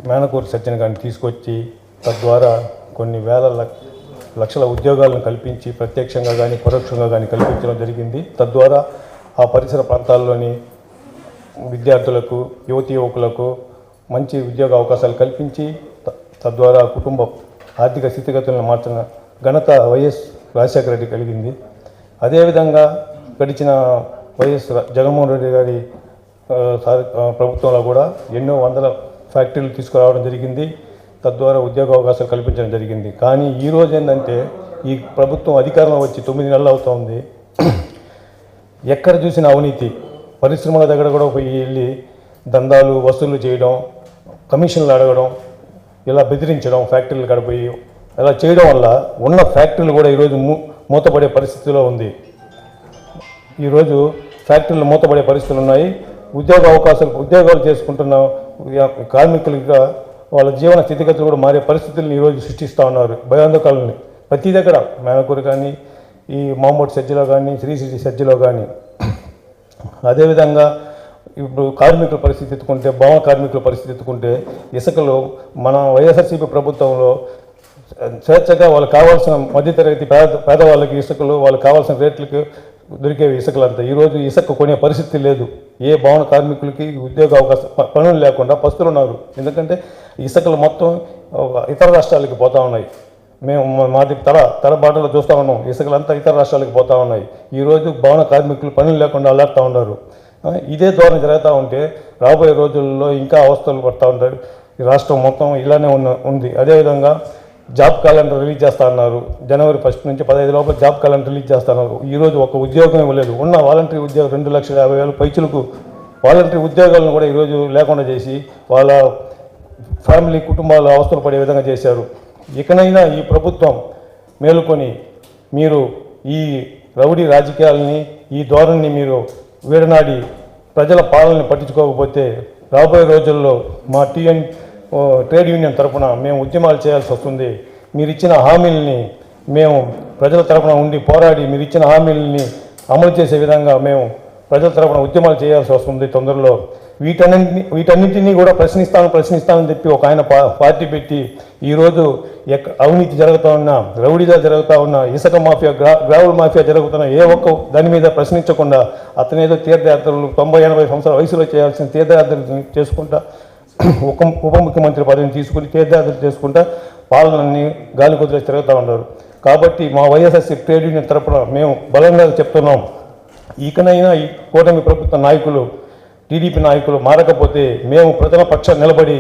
మేనకూరు సత్యన గారిని తీసుకొచ్చి తద్వారా కొన్ని వేల లక్షల ఉద్యోగాలను కల్పించి ప్రత్యక్షంగా కానీ పరోక్షంగా కానీ కల్పించడం జరిగింది. తద్వారా ఆ పరిసర ప్రాంతాల్లోని విద్యార్థులకు యువకులకు మంచి ఉద్యోగ అవకాశాలు కల్పించి తద్వారా కుటుంబ ఆర్థిక స్థితిగతులను మార్చిన ఘనత వైఎస్ రాజశేఖర రెడ్డి కలిగింది. అదేవిధంగా గడిచిన వైఎస్ జగన్మోహన్ రెడ్డి గారి ప్రభుత్వంలో కూడా ఎన్నో వందల ఫ్యాక్టరీలు తీసుకురావడం జరిగింది. తద్వారా ఉద్యోగ అవకాశాలు కల్పించడం జరిగింది. కానీ ఈరోజు ఏంటంటే ఈ ప్రభుత్వం అధికారంలో వచ్చి 9 నెలలు అవుతుంది. ఎక్కడ చూసిన అవినీతి, పరిశ్రమల దగ్గర కూడా వెళ్ళి దందాలు వసూలు చేయడం, కమిషన్లు అడగడం, ఇలా బెదిరించడం, ఫ్యాక్టరీలు గడిపోయి ఇలా చేయడం వల్ల ఉన్న ఫ్యాక్టరీలు కూడా ఈరోజు మూతపడే పరిస్థితిలో ఉంది. ఈరోజు ఫ్యాక్టరీలు మూతపడే పరిస్థితులు ఉన్నాయి. ఉద్యోగాలు చేసుకుంటున్న కార్మికులుగా వాళ్ళ జీవన స్థితిగతులు కూడా మారే పరిస్థితులను ఈరోజు సృష్టిస్తూ ఉన్నారు. భయాందోళనని ప్రతి దగ్గర మేనకూరు కానీ, ఈ మామూడు సజ్జలో కానీ, శ్రీశ్రీ సజ్జలో కానీ. అదేవిధంగా ఇప్పుడు కార్మికుల పరిస్థితి ఎత్తుకుంటే, భవన కార్మికుల పరిస్థితి ఎత్తుకుంటే, ఇసుకలు మన వైఎస్ఆర్సీపీ ప్రభుత్వంలో స్వేచ్ఛగా వాళ్ళకి కావాల్సిన మధ్యతరగతి పేదవాళ్ళకి ఇసుకలు వాళ్ళకి కావాల్సిన రేట్లకి దొరికేవి ఇసుకలంతా. ఈరోజు ఇసుక కొనే పరిస్థితి లేదు. ఏ భవన కార్మికులకి ఉద్యోగ అవకాశం పనులు లేకుండా పస్తులు ఉన్నారు. ఎందుకంటే ఇసుకలు మొత్తం ఇతర రాష్ట్రాలకి పోతూ ఉన్నాయి. మాది తరబాటులో చూస్తూ ఉన్నాం. ఇసుకలంతా ఇతర రాష్ట్రాలకు పోతూ ఉన్నాయి. ఈరోజు భవన కార్మికులు పనులు లేకుండా అల్లాడుతూ ఉన్నారు. ఇదే ధోరణి జరుగుతూ ఉంటే రాబోయే రోజుల్లో ఇంకా అవస్థలు పడుతూ ఉంటారు. ఈ రాష్ట్రం మొత్తం ఇలానే ఉంది. అదేవిధంగా జాబ్ క్యాలెండర్ రిలీజ్ చేస్తా అన్నారు. జనవరి 1 నుంచి 15 లోపల జాబ్ క్యాలెండర్ రిలీజ్ చేస్తున్నారు. ఈరోజు ఒక ఉద్యోగం ఇవ్వలేదు. ఉన్న వాలంటరీ ఉద్యోగం 2,50,000 పైచులకు వాలంటరీ ఉద్యోగాలను కూడా ఈరోజు లేకుండా చేసి వాళ్ళ ఫ్యామిలీ కుటుంబాలు అవస్థలు పడే విధంగా చేశారు. ఇకనైనా ఈ ప్రభుత్వం మేలుకొని మీరు ఈ రౌడీ రాజకీయాలని, ఈ ధోరణిని మీరు వీడనాడి ప్రజల పాలనని పట్టించుకోకపోతే రాబోయే రోజుల్లో మా ట్రేడ్ యూనియన్ తరఫున మేము ఉద్యమాలు చేయాల్సి వస్తుంది. మీరు ఇచ్చిన హామీలని మేము ప్రజల తరఫున ఉండి పోరాడి మీరు ఇచ్చిన హామీలని అమలు చేసే విధంగా మేము ప్రజల తరఫున ఉద్యమాలు చేయాల్సి వస్తుంది తొందరలో. వీటన్నింటినీ కూడా ప్రశ్నిస్తానని చెప్పి ఒక ఆయన పార్టీ పెట్టి ఈరోజు అవినీతి జరుగుతూ ఉన్న, రౌడీగా జరుగుతూ ఉన్న, ఇసుక మాఫియా, గ్రావుల్ మాఫియా జరుగుతున్న ఏ ఒక్క దాని మీద ప్రశ్నించకుండా అతనేదో తీర్థయాత్రలు 90-80 సంవత్సరాల వయసులో చేయాల్సిన తీర్థయాత్రలు చేసుకుంటా ఉప ముఖ్యమంత్రి పదవిని తీసుకుని తీర్థయాత్రలు చేసుకుంటా పాలనని గాలి కుదిరేసి తిరుగుతూ ఉన్నారు. కాబట్టి మా వైఎస్ఆర్సీ ట్రేడ్ యూనియన్ తరఫున మేము బలంగా చెప్తున్నాం, ఇకనైనా ఈ కూటమి ప్రభుత్వ నాయకులు, టీడీపీ నాయకులు మారకపోతే మేము ప్రజల పక్షాన నిలబడి